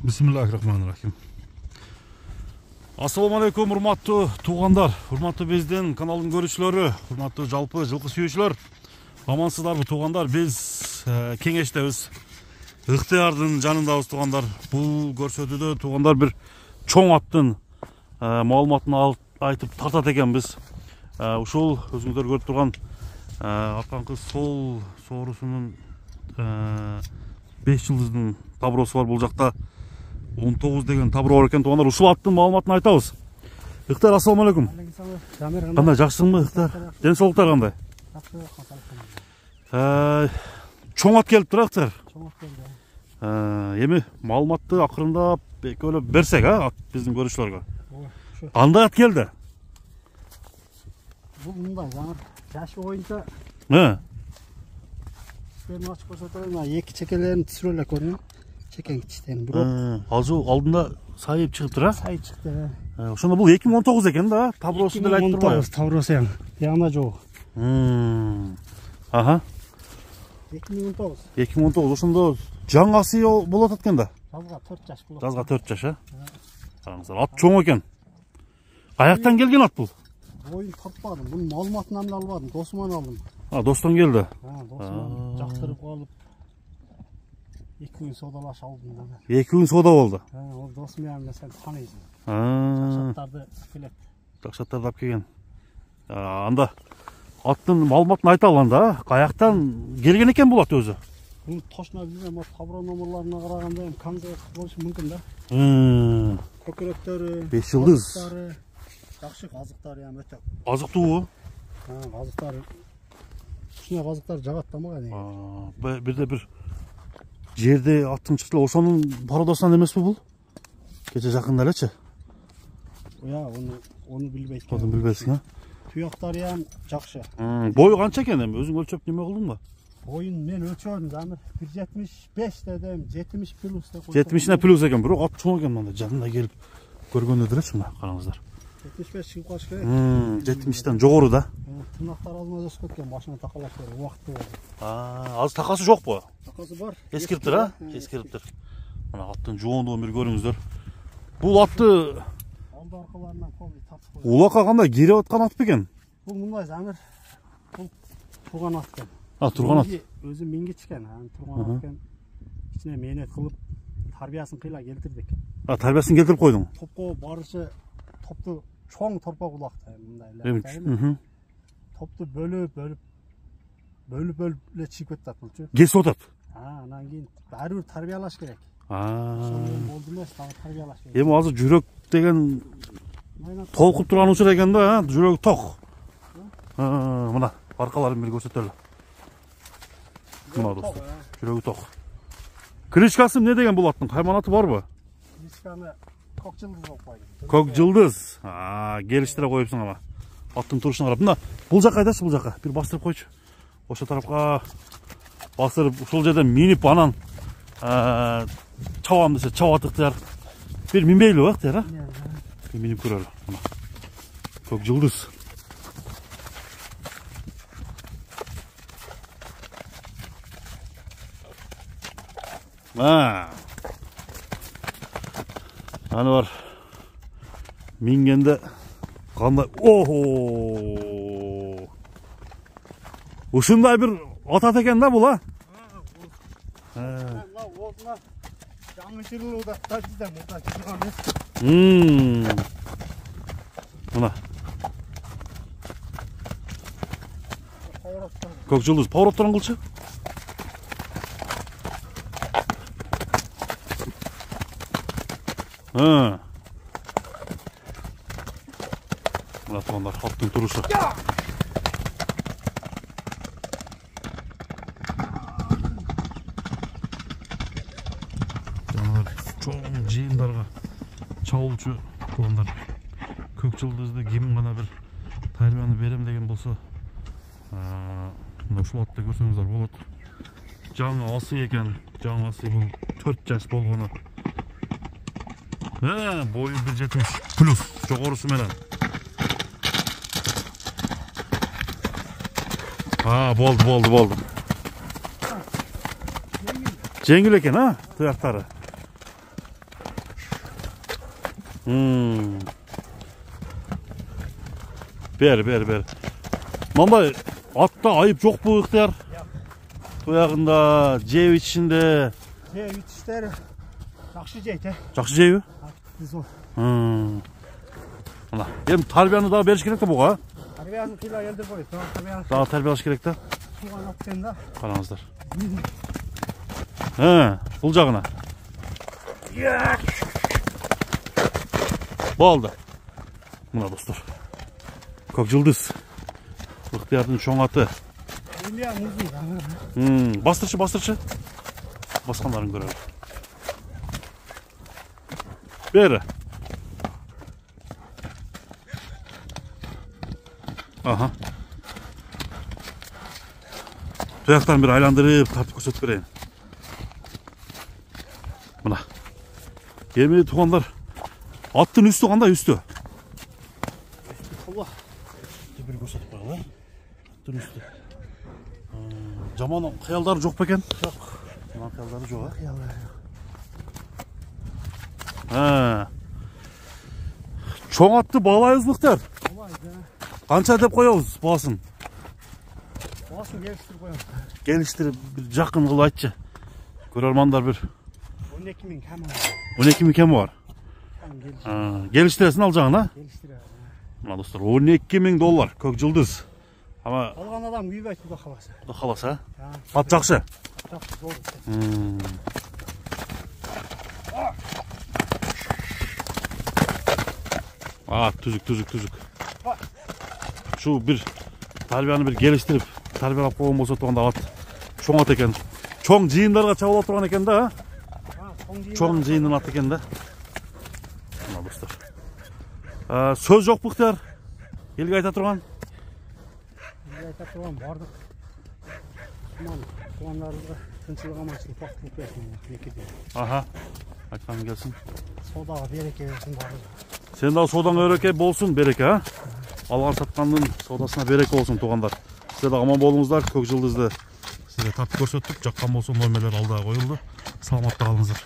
Bismillahirrahmanirrahim. Assalamu alaikum, урматтуу туугандар, урматтуу биздин каналдын көрүүчүлөрү, урматтуу жалпы жылкы сүйүүчүлөр. Амансыздарбы туугандар? Биз кеңештебиз. Ыктыярдын жанындабыз туугандар. Бул көрсөтүүдө туугандар бир чоң аттын маалыматын айтып тартат экенбиз. Ушул өзүңүздөр көрүп турган арканкы сол соорусунун 5 жылдыздын таброосу бар. Бул жакта 19 деген табро бар экен туугандар. Ушул аттын маалыматын айтабыз. Ыктыяр, ассаламу алейкум. Кандай, жакшысыңбы Ыктыяр? Ден соолуктар кандай? Чоң ат келип тур Ыктыяр. Чоң ат келди. Эми маалыматты акырындап экөөлөп берсек, биздин көрүүчүлөргө. Кандай ат келди? Бул мындай, жашы боюнча Стерни ачып көрсөтөм, эки чекелерин түсүрө эле көрүнөм. Чекен кичтен бирок. Азыр алдында сайып чыгыптыр, Сайып чыкты. Ошондо бул 2019 экен да, таброосу деле айтып турбайбы? 2019 таброосу эң. Ягына жок. 2019. 2019. Ошондо жаңасы болот экен да. Жазга 4 жаш болот. Жазга 4 жаш, Караңыздар, ат чоң экен. Каяктан келген ат бул? Боюн тартпадым. Бунун маалыматын эмне албадым, досуман алдым. Достон келди. Досуман жактырып алып 2 күн содалаш алдым да. 2 күн сода болду. Ол досум менен сен таныйсың. Жакшаттарды келет. Жакшаттарды алып келген. Анда аттын маалыматын айта алганда, каяктан келген экен бул ат өзү? Бул точно билбейм, табро номерларына караганда эми канза болушу мүмкүн да. Көкүрөктөрү, 5 жылдыз. Жакшы казыктары эми өтө. Азыктуу. Казыктары. Ушуна казыктар жагат да мага. Бирде бир жерде аттың чыкты, ошонун пародасынан эмеспи бул? Кече жакында элечи. Onu билбейт. Onu билбейсиң, Туяктары ham жакшы. Бою канча экен эми? Өзүң өлчөп неме кылдыңбы? Боюн мен өлчөдүм, Замир. 1.75 дедим, 70 плюс деп койдум. 70 плюс экен, бирок ат чоң экен мында. Жанына келип көргөндө элечи, мына караңыздар. 75 чыгып калыш керек. 70тен жогору да. Тырнактар алдына өсүп кеткен, башына такалаш керек, убакыты бар. Азыр такасы жокпу? Такасы бар. Эскириптир, Эскириптир. Мына аттын жоондугун бир көрүңүздөр. Бул атты алды аркаларынан колду тартып койду. Улакка кандай кирип аткан ат бекен? Бул мындай, Замир. Бул турган ат экен. Турган ат. Өзү мингичкен, турган ат экен. Кичине мээнет кылып, тарбиясын кыйла келтирдик. Тарбиясын келтирип койдуң. Топко барышы топту чоң торпок улакта мындай. Топту бөлүп эле чыгып кетти атчу. Кесип атат. Анан кийин баары бир тарбиялаш керек. Болду эмес, дагы тарбиялаш керек. Эми азыр жүрөк деген толкуп турган учур экен да, жүрөк ток. Мына аркаларын бир көрсөтөлү. Мына достор, жүрөгү ток. Кричкасы эмне деген бул аттын? Кайманаты барбы? Кричканы көк жылдыз болуп койду. Көк жылдыз. Келиштире коюпсуң ама. Аттын турушуна карап. Мына бул жакка айдачы, бул жакка. Бир бастырып койчу. Ошо тарапка бастырып, ушул жерден минип анан чабам десе чабат Ыктыяр. Бир минбейлиби Ыктыяр, Бир минип көрөлү. Мына. Көк жылдыз. Аны бар. Мингенде кандай, ушундай бир атат экен да бул, Мына. Көк жылдыз повороттон кылчы. Мына туугандар, аттын турушу. Чоң жыйындарга чабуулчу туугандар. Көк жылдызды ким гана бир тарбияны берем деген болсо, мына ушул атты көрсөңүздөр болот. Жаңы асы экен, жаңасы бул 4 жаш болгону. Boyu 1.70 plus, жогорусу менен. Ha, boldu. Жеңіл екен, ha? Тұяқтары. Бер. Мындай атта айып жоқ bu ықтияр. Тұяғында, жеп ішінде. Жеп ішістері жақсы жейді. Жақсы жейбі? Біз ол. Мына, енді тарбияны да беріш керек та бұға? Тарбиясын қила елдер қойды. Daha тәрбиялаш керек та? Туған атпен да. Қараңыздар. Бұл жағына. Болды. Мына достар. Көк жылдыз. Ықтиярдың чоң аты. Бастыршы. Басқандарын көрер. Бері. Aha. Тұяқтан бір айландырып, тартып көрсетіп берейін. Мына. Емей туғандар. Аттың үсті қандай үсті? Allah. Бір көрсетіп қойған. Аттың үсті. Жаман қиялдары жоқ па екен? Жоқ. Жаман қиялдары жоқ, а? Қиялдары жоқ. Чоң атты балайызлықтар. Қанша деп қояуыз басын? Басын келістіріп қоямыз. Geliştirip bir жақын қыл айтшы. Көрермандар бір 12 min kemi var. 12 min kemi var. Geliştiresin alacağın ha? Geliştirelim. Mına dostlar 12 min dolar көк жылдыз. Ama Alған адам үй бәйті құда қаласы. құда қаласа ha? At жақсы. Жақсы зор. Түзік. Şu bir tarbiyanı bir geliştirip tarbiyalap qo'ygan bo'lsa to'g'anda at cho'ng at ekan. Cho'ng jiyinlarga chavolab turgan ekan da. Cho'ng jiyinning ati ekan da. Mana do'stlar. So'z yo'q Ixtiyor. Elga ayta turgan. Elga ayta turgan bordiq. Tuğanlarga tinchlik amalchilik vaqtlik bersin. Aha. Aytganim kelsin. Sodaga bereke bersin bordiq. Sen de sodan öreke bolsun bereke ha. Alған сатқанның саудасына береке болсын туғандар. Сіздер аман болыңыздар, көк жылдызды. Сіздер тартып көрсеттік, жаққан болсын нөмірлер алда қойылды. Саламатта қалыңыздар.